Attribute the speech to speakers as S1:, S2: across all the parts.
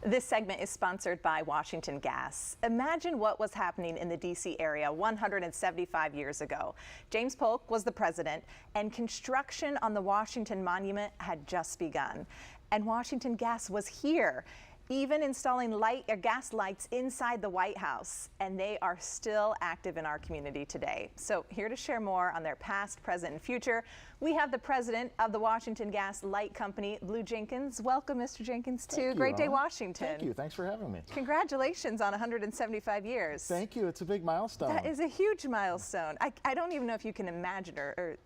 S1: This segment is sponsored by Washington Gas. Imagine what was happening in the D.C. area 175 years ago. James Polk was the president, and construction on the Washington Monument had just begun. And Washington Gas was here, even installing gas lights inside the White House, and they are still active in our community today. So here to share more on their past, present, and future, we have the president of the Washington Gas Light Company, Lou Jenkins. Welcome, Mr. Jenkins, to Great Day, Washington.
S2: Thank you. Thanks for having me.
S1: Congratulations on 175 years.
S2: Thank you. It's a big milestone.
S1: That is a huge milestone. I don't even know if you can imagine or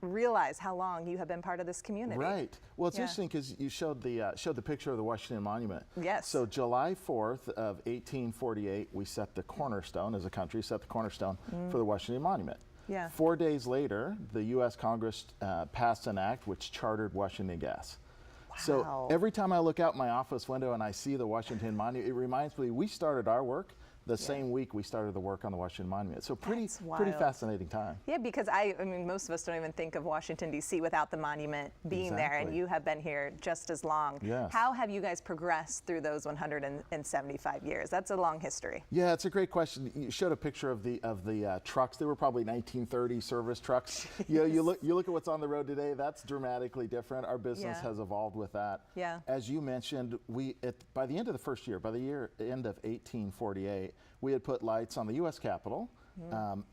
S1: realize how long you have been part of this community.
S2: Right. Well, it's interesting because you showed the picture of the Washington Monument.
S1: Yes.
S2: So July 4th of 1848, we set the cornerstone, as a country, set the cornerstone for the Washington Monument.
S1: Yeah.
S2: 4 days later, the U.S. Congress passed an act which chartered Washington Gas.
S1: Wow.
S2: So every time I look out my office window and I see the Washington Monument, it reminds me we started our work the same week we started the work on the Washington Monument. So pretty fascinating time. Yeah,
S1: because I mean, most of us don't even think of Washington, D.C. without the monument being there, and you have been here just as long.
S2: Yes.
S1: How have you guys progressed through those 175 years? That's a long history.
S2: Yeah, it's a great question. You showed a picture of the trucks. They were probably 1930 service trucks. You look at what's on the road today. That's dramatically different. Our business has evolved with that.
S1: Yeah.
S2: As you mentioned, by the end of the first year, by the end of 1848, we had put lights on the U.S. Capitol,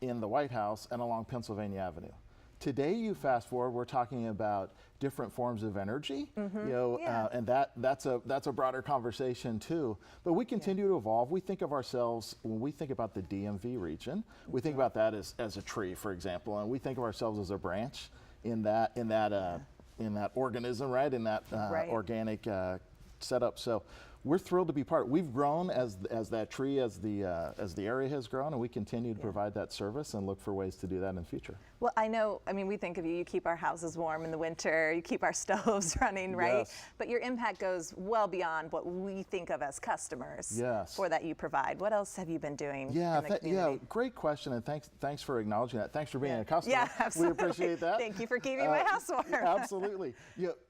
S2: in the White House, and along Pennsylvania Avenue. Today, you fast forward, we're talking about different forms of energy, and that's a broader conversation too. But we continue to evolve. We think of ourselves, when we think about the DMV region, we think about that as a tree, for example, and we think of ourselves as a branch in that organism, right? In that organic setup. So we're thrilled to be part. We've grown as that tree, as the area has grown, and we continue to provide that service and look for ways to do that in the future.
S1: Well, I know, I mean, we think of you, you keep our houses warm in the winter, you keep our stoves running, right?
S2: Yes.
S1: But your impact goes well beyond what we think of as customers for that you provide. What else have you been doing in the community?
S2: Great question, and thanks for acknowowledging that. Thanks for being a customer.
S1: Yeah, absolutely.
S2: We appreciate that.
S1: Thank you for keeping my house warm.
S2: Absolutely.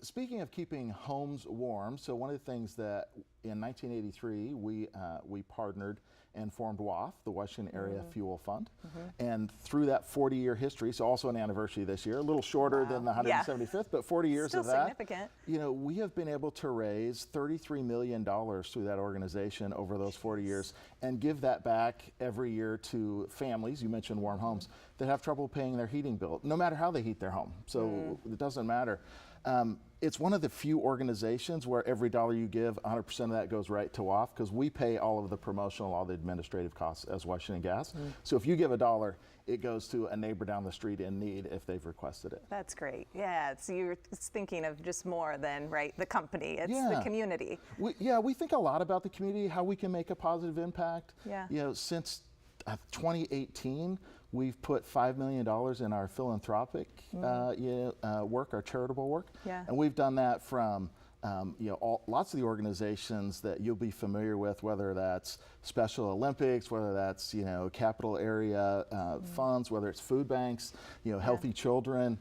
S2: Speaking of keeping homes warm, so one of the things that in 1983, we partnered and formed WAF, the Washington Area Fuel Fund. And through that 40-year history, so also an anniversary this year, a little shorter than the 175th, but 40 years
S1: Still
S2: of that.
S1: Significant.
S2: We have been able to raise $33 million through that organization over those 40 years and give that back every year to families, you mentioned warm homes, that have trouble paying their heating bill, no matter how they heat their home. So it doesn't matter. It's one of the few organizations where every dollar you give, 100% of that goes right to WAF, because we pay all of the promotional, all the administrative costs as Washington Gas. So if you give $1, it goes to a neighbor down the street in need if they've requested it.
S1: That's great. Yeah, so you're thinking of just more than the company. It's the community.
S2: We think a lot about the community, how we can make a positive impact. Since 2018, we've put $5 million in our philanthropic work, our charitable work, and we've done that from lots of the organizations that you'll be familiar with, whether that's Special Olympics, whether that's capital area funds, whether it's food banks, Healthy Children,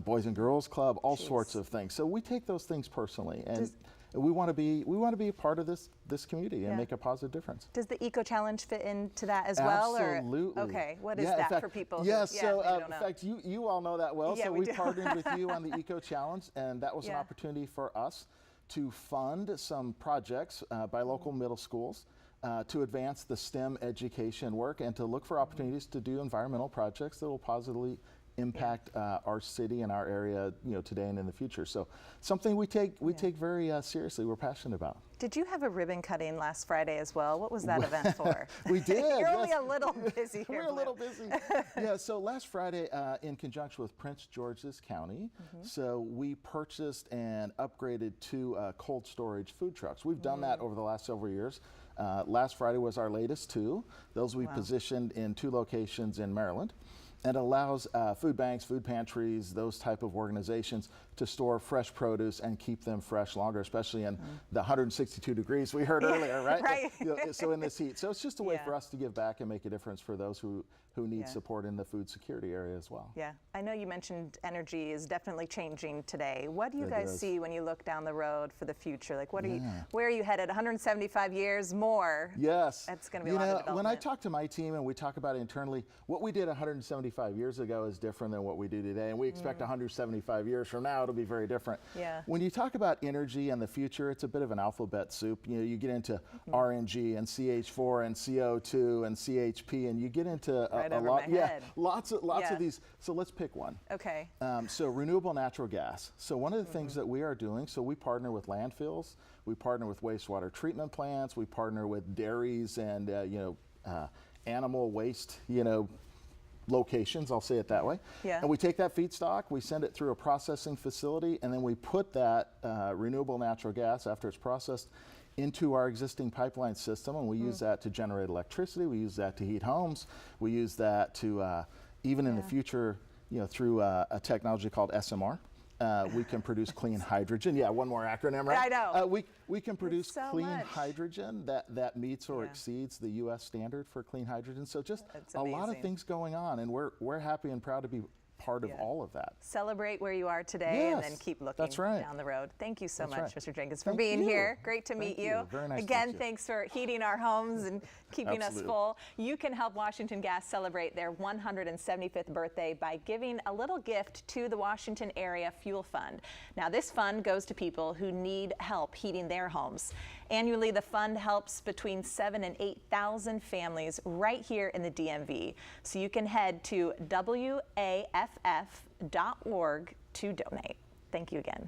S2: Boys and Girls Club, all sorts of things. So we take those things personally, and we want to be a part of this community and make a positive difference.
S1: Does the Eco Challenge fit into that as
S2: well?
S1: Or?
S2: Absolutely.
S1: Okay, what is that for people?
S2: Yes, in fact, you all know that well. So we partnered with you on the Eco Challenge, and that was an opportunity for us to fund some projects by local middle schools to advance the STEM education work and to look for opportunities to do environmental projects that will positively impact our city and our area, today and in the future. So something we take very seriously. We're passionate about.
S1: Did you have a ribbon cutting last Friday as well? What was that event for?
S2: We did.
S1: You're only a little busy here.
S2: We're a little busy. So last Friday, in conjunction with Prince George's County, so we purchased and upgraded 2 cold storage food trucks. We've done that over the last several years. Last Friday was our latest 2. Those we positioned in 2 locations in Maryland. And allows food banks, food pantries, those type of organizations to store fresh produce and keep them fresh longer, especially in the 162 degrees we heard earlier, right?
S1: Right.
S2: So in this heat. So it's just a way
S1: Yeah.
S2: for us to give back and make a difference for those who need
S1: Yeah.
S2: support in the food security area as well.
S1: Yeah, I know you mentioned energy is definitely changing today. What do you
S2: It
S1: guys
S2: is.
S1: see when you look down the road for the future? Like, what are you, where are you headed? 175 years more.
S2: Yes.
S1: That's going to be a lot of development.
S2: When I talk to my team and we talk about it internally, what we did 175 years ago is different than what we do today, and we expect 175 years from now it'll be very different.
S1: Yeah.
S2: When you talk about energy and the future, it's a bit of an alphabet soup. You know, you get into RNG and CH4 and CO2 and CHP, and you get into
S1: Right
S2: a
S1: over
S2: lot.
S1: my head.
S2: Lots
S1: Yeah.
S2: of these. So let's pick one.
S1: Okay.
S2: So renewable natural gas. So one of the things that we are doing, so we partner with landfills, we partner with wastewater treatment plants, we partner with dairies and animal waste, locations, I'll say it that way.
S1: Yeah.
S2: And we take that feedstock, we send it through a processing facility, and then we put that renewable natural gas after it's processed into our existing pipeline system, and we use that to generate electricity, we use that to heat homes, we use that to, even in the future, through a technology called SMR. We can produce clean hydrogen. Yeah, one more acronym, right?
S1: I know.
S2: We can produce
S1: so
S2: clean
S1: much.
S2: hydrogen that meets or
S1: Yeah.
S2: exceeds the U.S. standard for clean hydrogen. So just
S1: That's
S2: a lot of
S1: amazing.
S2: things going on, and we're happy and proud to be part of
S1: Yeah.
S2: all of that.
S1: Celebrate where you are today and then
S2: Yes,
S1: keep looking
S2: that's right.
S1: down the road. Thank you so
S2: That's
S1: much,
S2: right.
S1: Mr. Jenkins, for
S2: Thank
S1: being
S2: you.
S1: here. Great to meet
S2: Thank
S1: you.
S2: you. Very nice to
S1: Again,
S2: meet you.
S1: thanks for heating our homes and keeping us
S2: Absolutely.
S1: full. You can help Washington Gas celebrate their 175th birthday by giving a little gift to the Washington Area Fuel Fund. Now, this fund goes to people who need help heating their homes. Annually, the fund helps between 7,000 and 8,000 families right here in the DMV. So you can head to waff.org to donate. Thank you again.